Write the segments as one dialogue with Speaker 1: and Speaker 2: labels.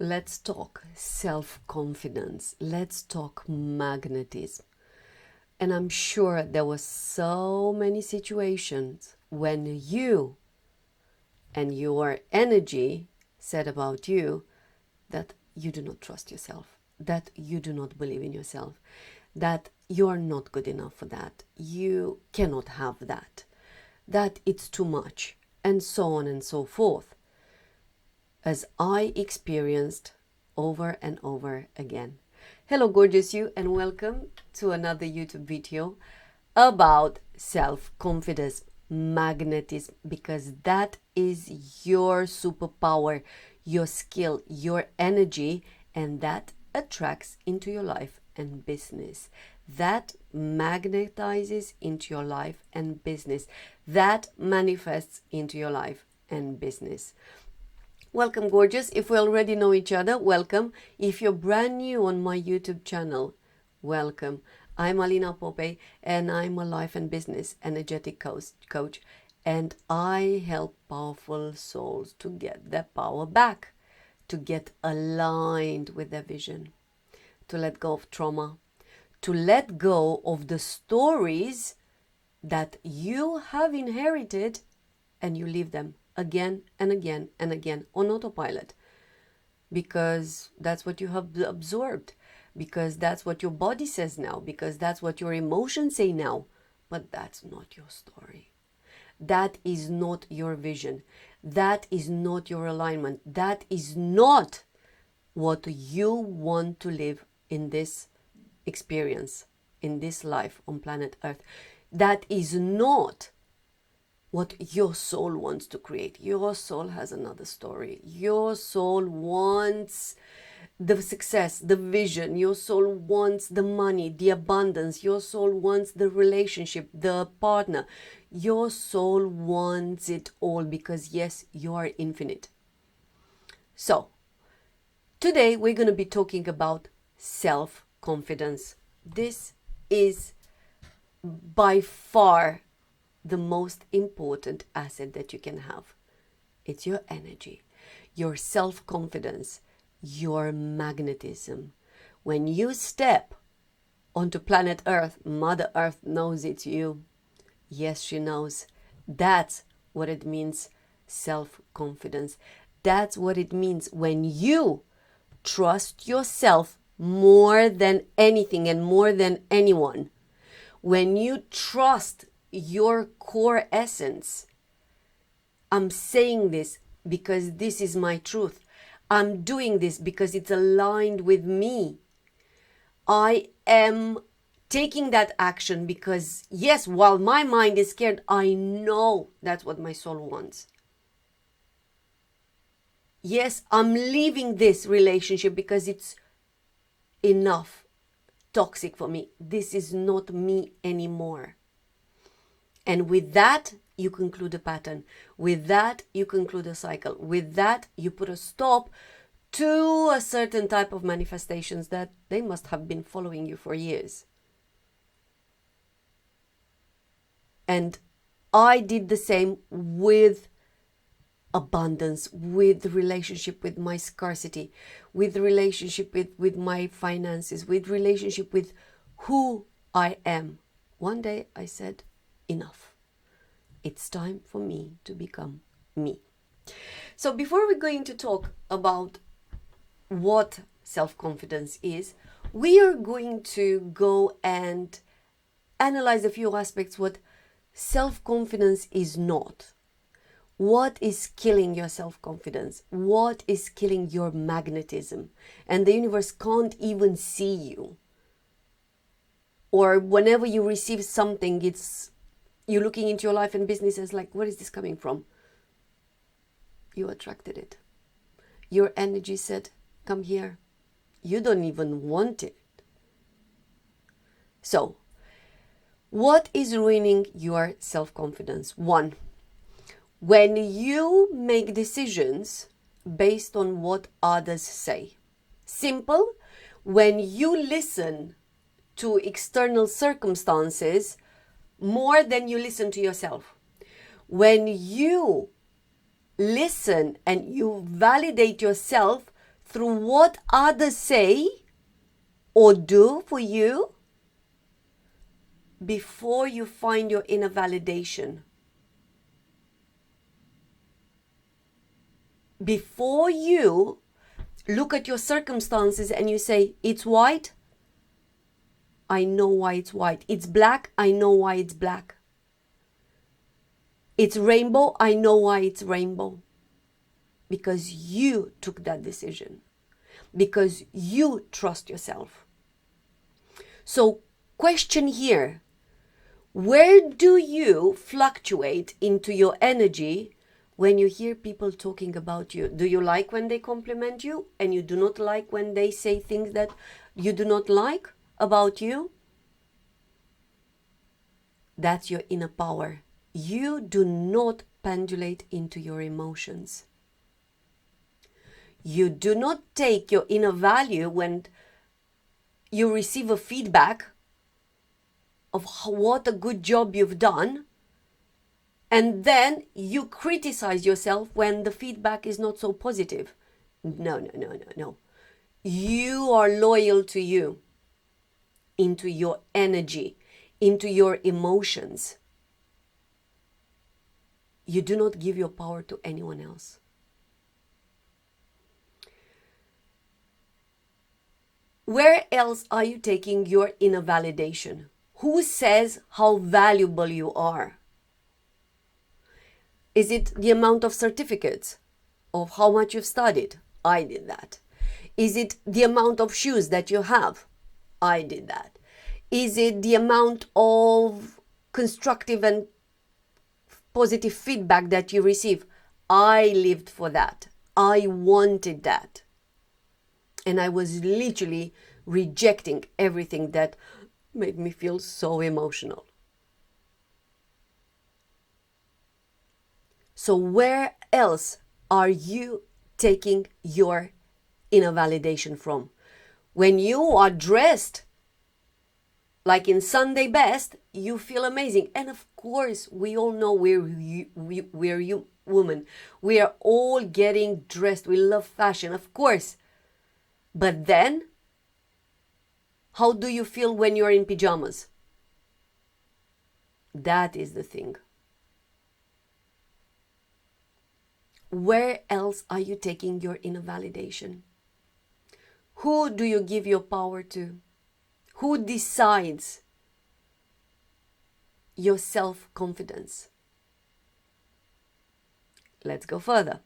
Speaker 1: Let's talk self-confidence. Let's talk magnetism. And I'm sure there were so many situations when you and your energy said about you that you do not trust yourself, that you do not believe in yourself, that you are not good enough for that, you cannot have that, that it's too much, and so on and so forth, as I experienced over and over again. Hello gorgeous you, and welcome to another YouTube video about self-confidence, magnetism, because that is your superpower, your skill, your energy, and that attracts into your life and business. That magnetizes into your life and business. That manifests into your life and business. Welcome gorgeous. If we already know each other, welcome. If you're brand new on my YouTube channel, welcome. I'm Alina Apopei, and I'm a life and business energetic coach, and I help powerful souls to get their power back, to get aligned with their vision, to let go of trauma, to let go of the stories that you have inherited, and you leave them again and again and again on autopilot, because that's what you have absorbed, because that's what your body says now, because that's what your emotions say now. But that's not your story. That is not your vision. That is not your alignment. That is not what you want to live in this experience, in this life on planet Earth. That is not what your soul wants to create. Your soul has another story. Your soul wants the success, the vision. Your soul wants the money, the abundance. Your soul wants the relationship, the partner. Your soul wants it all, because yes, you are infinite. So today we're going to be talking about self-confidence. This is by far the most important asset that you can have. It's your energy, your self-confidence, your magnetism. When you step onto planet Earth, Mother Earth knows it's you. Yes, she knows. That's what it means, self-confidence. That's what it means when you trust yourself more than anything and more than anyone. When you trust your core essence. I'm saying this because this is my truth. I'm doing this because it's aligned with me. I am taking that action because, yes, while my mind is scared, I know that's what my soul wants. Yes, I'm leaving this relationship because it's enough toxic for me. This is not me anymore. And with that, you conclude a pattern. With that, you conclude a cycle. With that, you put a stop to a certain type of manifestations that they must have been following you for years. And I did the same with abundance, with the relationship with my scarcity, with the relationship with my finances, with relationship with who I am. One day I said, enough. It's time for me to become me. So before we're going to talk about what self-confidence is, we are going to go and analyze a few aspects what self-confidence is not. What is killing your self-confidence? What is killing your magnetism? And the universe can't even see you. Or whenever you receive something, you're looking into your life and business as like, where is this coming from? You attracted it. Your energy said, come here. You don't even want it. So, what is ruining your self-confidence? One, when you make decisions based on what others say. Simple, when you listen to external circumstances more than you listen to yourself. When you listen and you validate yourself through what others say or do for you before you find your inner validation. Before you look at your circumstances and you say, it's white, I know why it's white. It's black, I know why it's black. It's rainbow, I know why it's rainbow. Because you took that decision. Because you trust yourself. So, question here, where do you fluctuate into your energy when you hear people talking about you? Do you like when they compliment you and you do not like when they say things that you do not like about you? That's your inner power. You do not pendulate into your emotions. You do not take your inner value when you receive a feedback of what a good job you've done, and then you criticize yourself when the feedback is not so positive. No. You are loyal to you, into your energy, into your emotions. You do not give your power to anyone else. Where else are you taking your inner validation? Who says how valuable you are? Is it the amount of certificates of how much you've studied? I did that. Is it the amount of shoes that you have? I did that. Is it the amount of constructive and positive feedback that you receive? I lived for that. I wanted that. And I was literally rejecting everything that made me feel so emotional. So where else are you taking your inner validation from? When you are dressed like in Sunday best, you feel amazing. And of course, we all know we're women. We are all getting dressed. We love fashion, of course. But then, how do you feel when you're in pajamas? That is the thing. Where else are you taking your inner validation? Who do you give your power to? Who decides your self-confidence? Let's go further.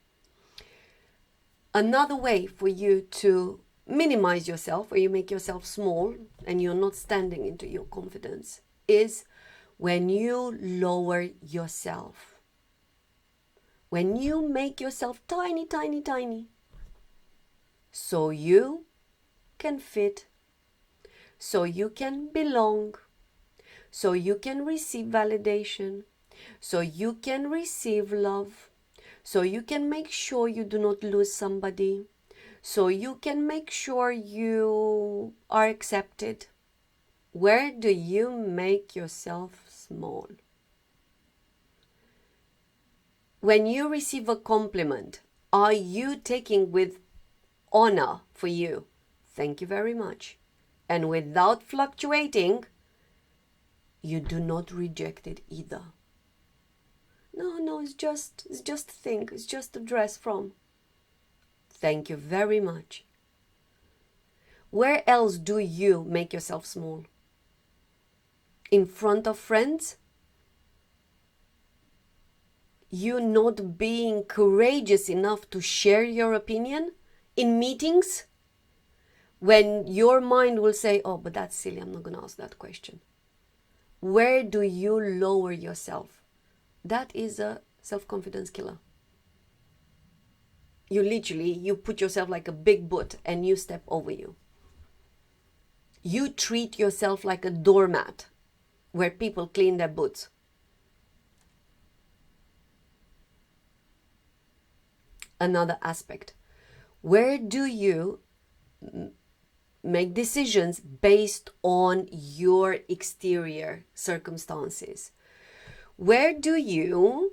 Speaker 1: Another way for you to minimize yourself, or you make yourself small and you're not standing into your confidence, is when you lower yourself. When you make yourself tiny, tiny, tiny, so you can fit, so you can belong, so you can receive validation, so you can receive love, so you can make sure you do not lose somebody, so you can make sure you are accepted. Where do you make yourself small? When you receive a compliment, are you taking with honor for you? Thank you very much. And without fluctuating, you do not reject it either. No, it's just a thing. It's just a dress from. Thank you very much. Where else do you make yourself small? In front of friends? You not being courageous enough to share your opinion? In meetings? When your mind will say, oh, but that's silly, I'm not going to ask that question. Where do you lower yourself? That is a self-confidence killer. You put yourself like a big boot and you step over you. You treat yourself like a doormat where people clean their boots. Another aspect. Where do you make decisions based on your exterior circumstances? Where do you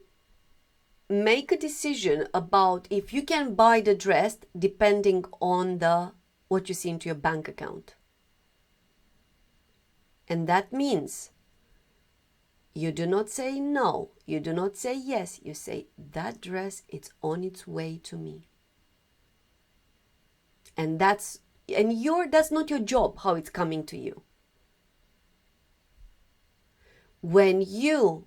Speaker 1: make a decision about if you can buy the dress depending on what you see into your bank account. And that means you do not say no, you do not say yes, you say that dress, it's on its way to me. And that's not your job how it's coming to you. When you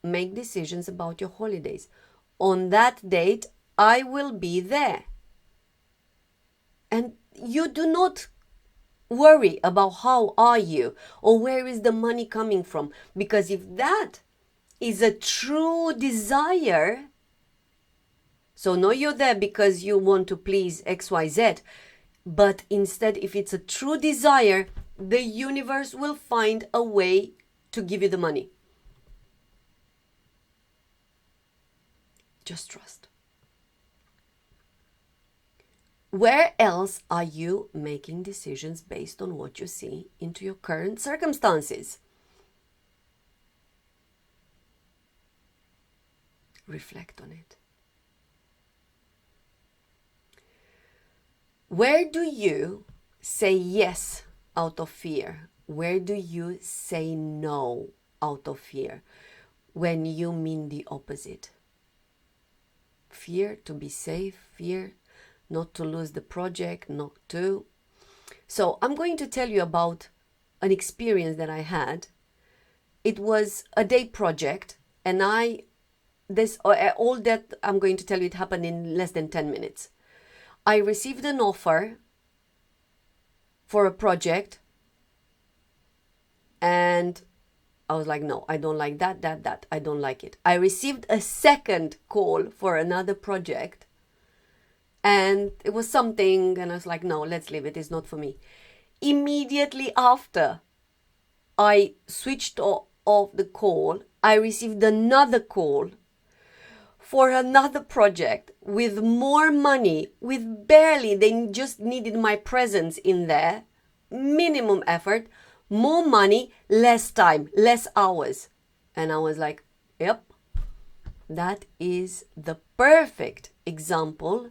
Speaker 1: make decisions about your holidays, on that date I will be there. And you do not worry about how are you or where is the money coming from, because if that is a true desire, so no, you're there because you want to please XYZ, but instead if it's a true desire, the universe will find a way to give you the money. Just trust. Where else are you making decisions based on what you see into your current circumstances? Reflect on it. Where do you say yes out of fear? Where do you say no out of fear when you mean the opposite? Fear to be safe, fear not to lose the project, not to. So I'm going to tell you about an experience that I had. It was a day project, and all that I'm going to tell you, it happened in less than 10 minutes. I received an offer for a project, and I was like, no, I don't like that. I don't like it. I received a second call for another project, and it was something, and I was like, no, let's leave it. It's not for me. Immediately after I switched off the call, I received another call for another project with more money, with barely, they just needed my presence in there, minimum effort, more money, less time, less hours. And I was like, yep, that is the perfect example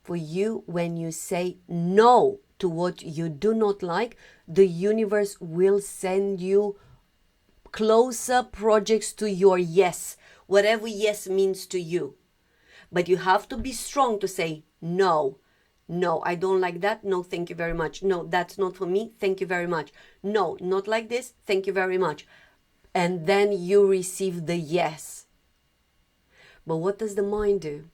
Speaker 1: for you. When you say no to what you do not like, the universe will send you closer projects to your yes, whatever yes means to you. But you have to be strong to say no. No, I don't like that. No, thank you very much. No, that's not for me. Thank you very much. No, not like this. Thank you very much. And then you receive the yes. But what does the mind do?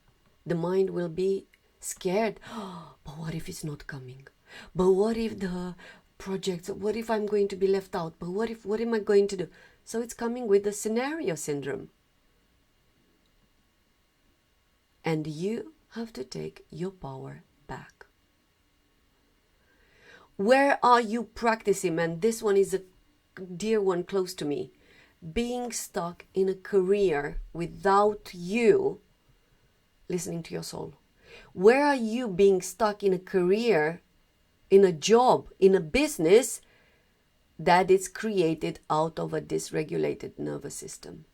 Speaker 1: The mind will be scared. Oh, but what if it's not coming? But what if the project, what if I'm going to be left out? But what am I going to do? So it's coming with the scenario syndrome. And you have to take your power back. Where are you practicing? And this one is a dear one close to me. Being stuck in a career without you listening to your soul. Where are you being stuck in a career, in a job, in a business that is created out of a dysregulated nervous system?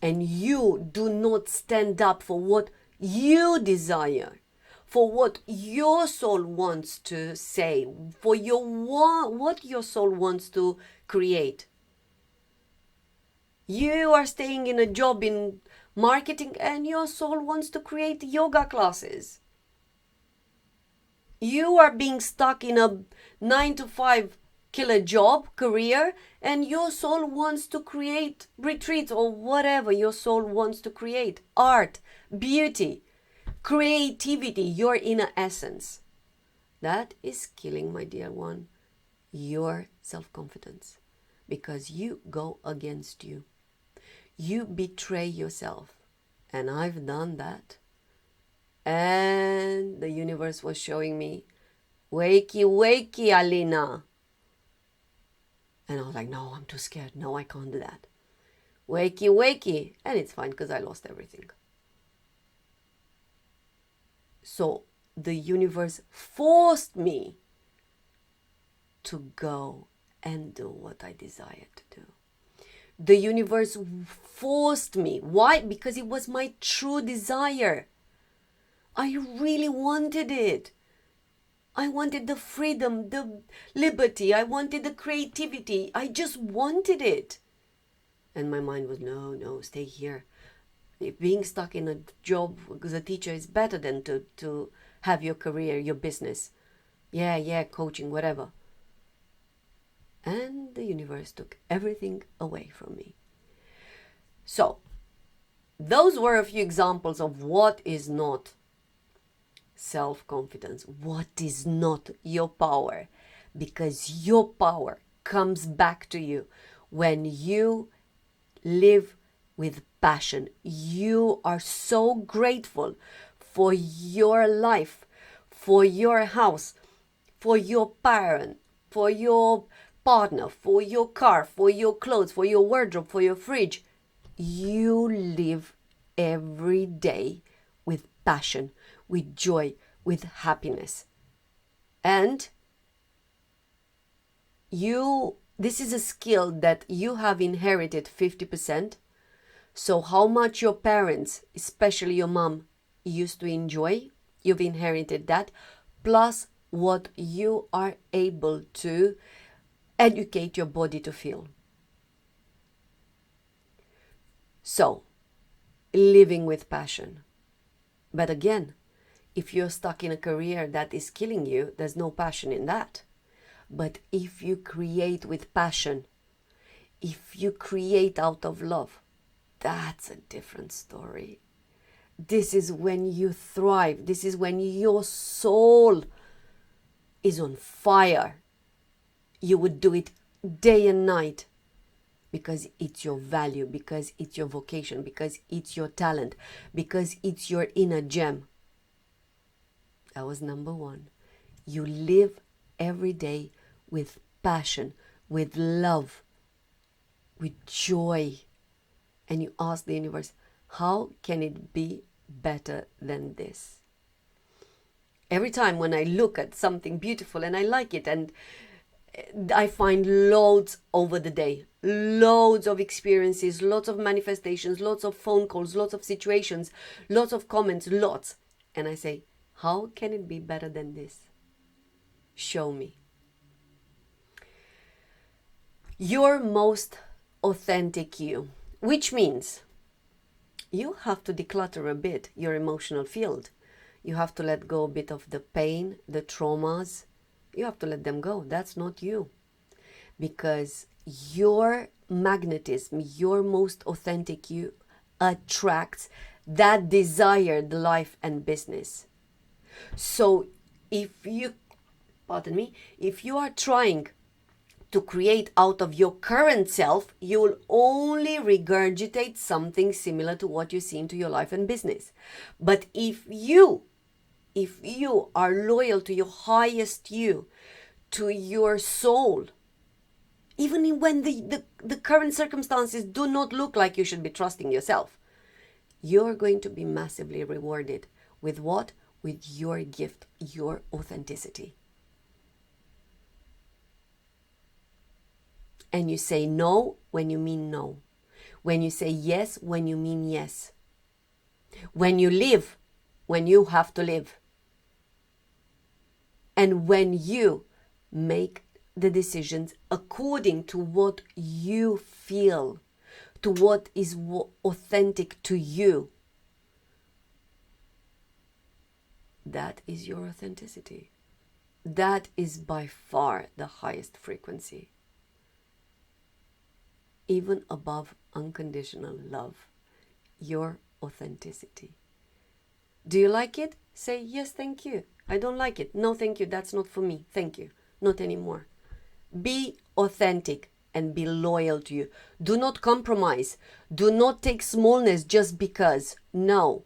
Speaker 1: And you do not stand up for what you desire, for what your soul wants to say, for what your soul wants to create. You are staying in a job in marketing and your soul wants to create yoga classes. You are being stuck in a 9-to-5 killer job career and your soul wants to create retreats or whatever your soul wants to create. Art, beauty, creativity, your inner essence. That is killing, my dear one, your self-confidence, because you go against you. You betray yourself. And I've done that. And the universe was showing me, wakey, wakey, Alina. And I was like, no, I'm too scared. No, I can't do that. Wakey, wakey. And it's fine because I lost everything. So the universe forced me to go and do what I desired to do. The universe forced me. Why? Because it was my true desire. I really wanted it. I wanted the freedom, the liberty. I wanted the creativity. I just wanted it. And my mind was, no, stay here. Being stuck in a job as a teacher is better than to have your career, your business. Yeah, coaching, whatever. And the universe took everything away from me. So, those were a few examples of what is not self-confidence, what is not your power. Because your power comes back to you when you live with passion. You are so grateful for your life, for your house, for your parent, for your partner, for your car, for your clothes, for your wardrobe, for your fridge. You live every day with passion, with joy, with happiness. And this is a skill that you have inherited 50%. So how much your parents, especially your mom, used to enjoy, you've inherited that, plus what you are able to educate your body to feel. So, living with passion. But again, if you're stuck in a career that is killing you, there's no passion in that. But if you create with passion, if you create out of love, that's a different story. This is when you thrive. This is when your soul is on fire. You would do it day and night because it's your value, because it's your vocation, because it's your talent, because it's your inner gem. That was number one. You live every day with passion, with love, with joy. And you ask the universe, how can it be better than this? Every time when I look at something beautiful and I like it, and I find loads over the day, loads of experiences, lots of manifestations, lots of phone calls, lots of situations, lots of comments, lots. And I say, how can it be better than this? Show me. Your most authentic you, which means you have to declutter a bit your emotional field. You have to let go a bit of the pain, the traumas. You have to let them go. That's not you. Because your magnetism, your most authentic you, attracts that desired life and business. So if you are trying to create out of your current self, you will only regurgitate something similar to what you see into your life and business. But if you are loyal to your highest you, to your soul, even when the current circumstances do not look like you should be trusting yourself, you're going to be massively rewarded. With what? With your gift, your authenticity. And you say no when you mean no. When you say yes when you mean yes. When you live when you have to live. And when you make the decisions according to what you feel, to what is authentic to you. That is your authenticity. That is by far the highest frequency. Even above unconditional love, your authenticity. Do you like it? Say, yes, thank you. I don't like it. No, thank you. That's not for me. Thank you. Not anymore. Be authentic and be loyal to you. Do not compromise. Do not take smallness just because. No.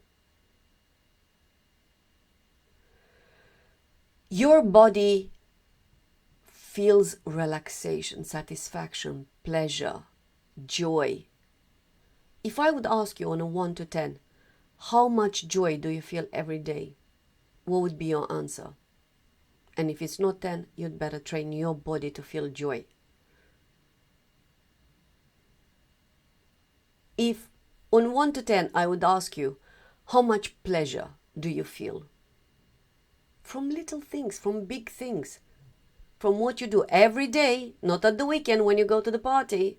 Speaker 1: Your body feels relaxation, satisfaction, pleasure, joy. If I would ask you on a 1 to 10, how much joy do you feel every day? What would be your answer? And if it's not 10, you'd better train your body to feel joy. If on 1 to 10 I would ask you, how much pleasure do you feel? From little things, from big things, from what you do every day, not at the weekend when you go to the party,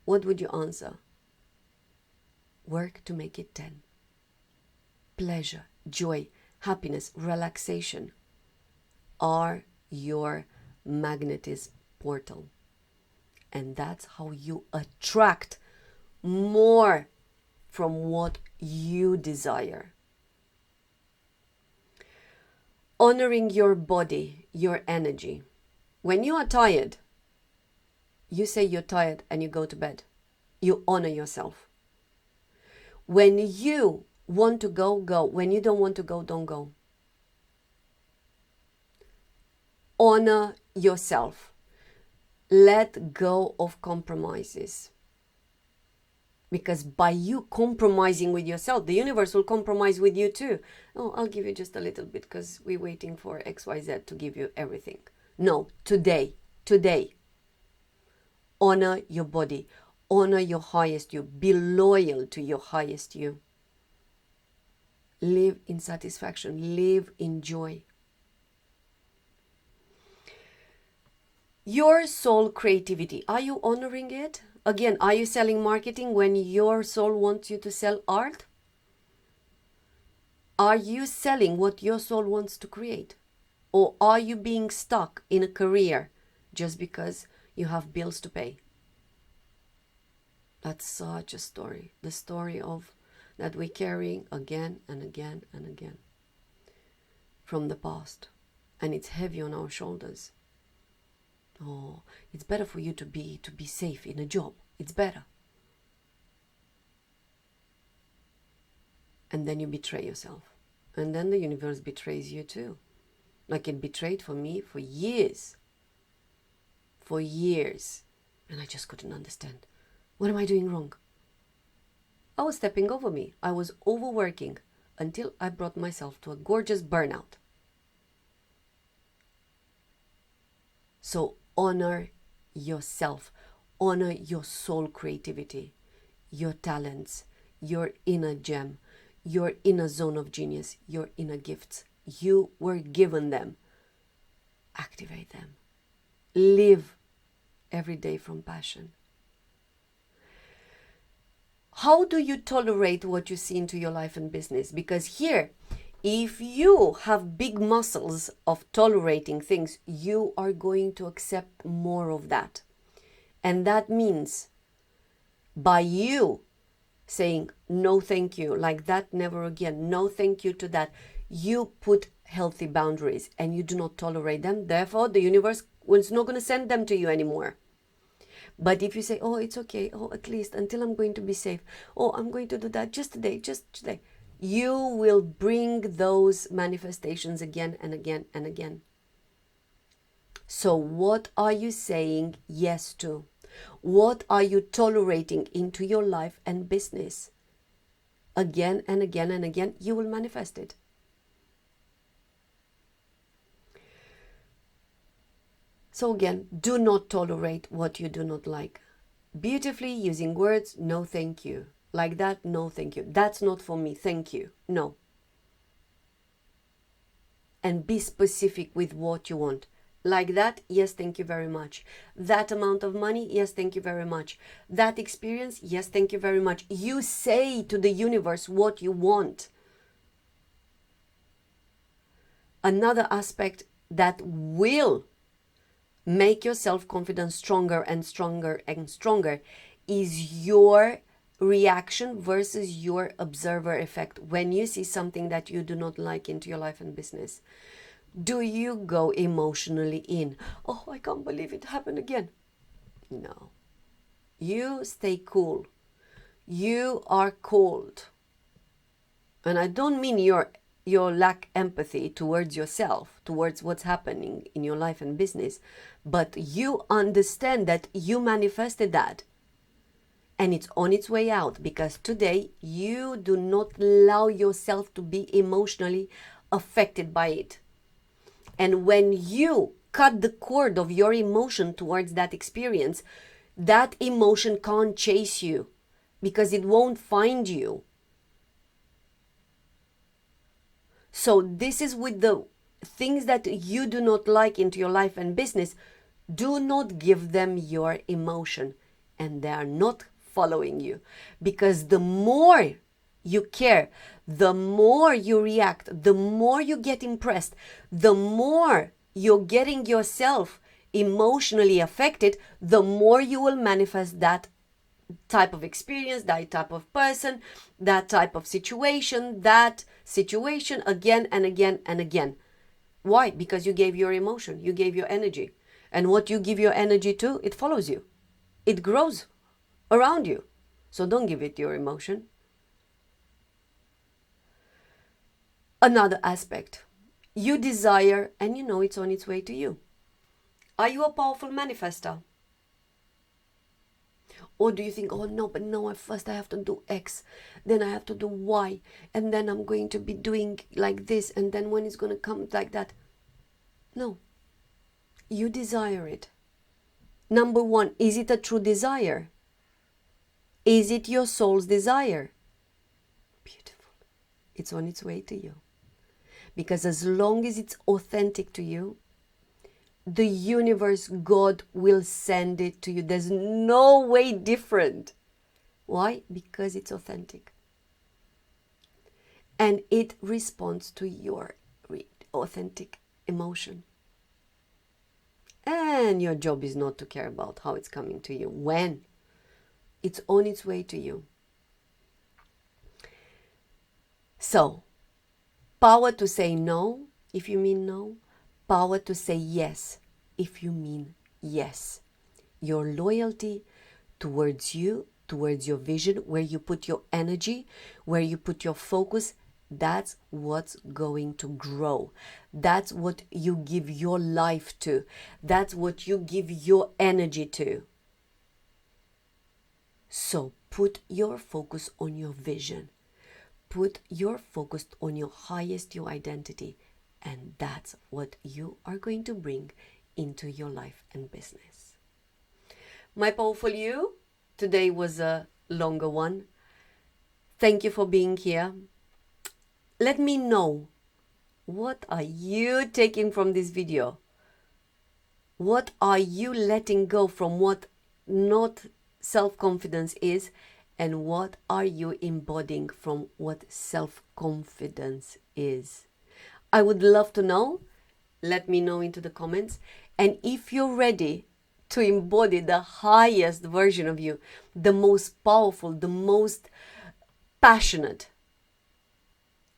Speaker 1: what would you answer? Work to make it 10. Pleasure, joy, happiness, relaxation are your magnetism portal. And that's how you attract more from what you desire. Honoring your body, your energy. When you are tired, you say you're tired and you go to bed. You honor yourself. When you want to go, go. When you don't want to go, don't go. Honor yourself. Let go of compromises. Because by you compromising with yourself, the universe will compromise with you too. Oh, I'll give you just a little bit because we're waiting for XYZ to give you everything. No, today. Honor your body. Honor your highest you. Be loyal to your highest you. Live in satisfaction. Live in joy. Your soul creativity. Are you honoring it? Again, are you selling marketing when your soul wants you to sell art? Are you selling what your soul wants to create? Or are you being stuck in a career just because you have bills to pay? That's such a story. The story of that we're carrying again and again and again from the past. And it's heavy on our shoulders. Oh, it's better for you to be safe in a job. It's better. And then you betray yourself. And then the universe betrays you too. Like it betrayed for me for years. For years. And I just couldn't understand. What am I doing wrong? I was stepping over me. I was overworking until I brought myself to a gorgeous burnout. So honor yourself. Honor your soul creativity, your talents, your inner gem, your inner zone of genius, your inner gifts. You were given them. Activate them. Live every day from passion. How do you tolerate what you see into your life and business? Because here, if you have big muscles of tolerating things, you are going to accept more of that. And that means by you saying, no, thank you, like that, never again, no, thank you to that, you put healthy boundaries and you do not tolerate them. Therefore, the universe is not going to send them to you anymore. But if you say, oh, it's okay, oh, at least until I'm going to be safe, oh, I'm going to do that just today, you will bring those manifestations again and again and again. So what are you saying yes to? What are you tolerating into your life and business? Again and again and again, you will manifest it. So again, do not tolerate what you do not like. Beautifully using words, no thank you. Like that, no thank you. That's not for me, thank you. No. And be specific with what you want. Like that, yes, thank you very much. That amount of money, yes, thank you very much. That experience, yes, thank you very much. You say to the universe what you want. Another aspect that will make your self-confidence stronger and stronger and stronger is your reaction versus your observer effect. When you see something that you do not like into your life and business, do you go emotionally in? Oh, I can't believe it happened again. No. You stay cool. You are cold. And I don't mean your lack empathy towards yourself, towards what's happening in your life and business, but you understand that you manifested that. And it's on its way out, because today you do not allow yourself to be emotionally affected by it. And when you cut the cord of your emotion towards that experience, that emotion can't chase you. because it won't find you. So this is with the things that you do not like into your life and business. Do not give them your emotion, and they are not following you, because the more you care, the more you react, the more you get impressed, the more you're getting yourself emotionally affected, the more you will manifest that type of experience, that type of person, that type of situation, that situation again and again and again. Why? Because you gave your emotion, you gave your energy. And what you give your energy to, it follows you. It grows around you. So don't give it your emotion. Another aspect. You desire and you know it's on its way to you. Are you a powerful manifester? Or do you think, oh no, but no, first I have to do X, then I have to do Y, and then I'm going to be doing like this, and then when it's going to come like that? No. You desire it. Number one, is it a true desire? Is it your soul's desire? Beautiful. It's on its way to you. Because as long as it's authentic to you, the universe, God will send it to you. There's no way different. Why? Because it's authentic. And it responds to your authentic emotion. And your job is not to care about how it's coming to you. When it's on its way to you. So, power to say no, if you mean no. Power to say yes, if you mean yes. Your loyalty towards you, towards your vision, where you put your energy, where you put your focus, that's what's going to grow. That's what you give your life to. That's what you give your energy to. So put your focus on your vision. Put your focus on your highest, your identity. And that's what you are going to bring into your life and business. My powerful you, today was a longer one. Thank you for being here. Let me know, what are you taking from this video? What are you letting go from what not self-confidence is? And what are you embodying from what self-confidence is? I would love to know. Let me know into the comments. And if you're ready to embody the highest version of you, the most powerful, the most passionate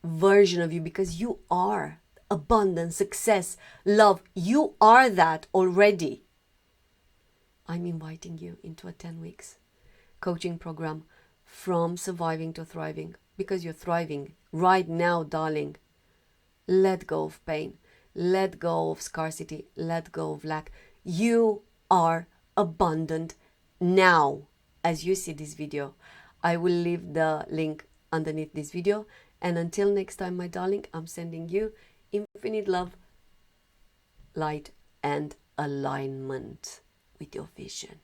Speaker 1: version of you, because you are abundance, success, love, you are that already. I'm inviting you into a 10 weeks coaching program, From Surviving to Thriving, because you're thriving right now, darling. Let go of pain, let go of scarcity, let go of lack. You are abundant now. As you see this video, I will leave the link underneath this video. And until next time, my darling, I'm sending you infinite love, light, and alignment with your vision.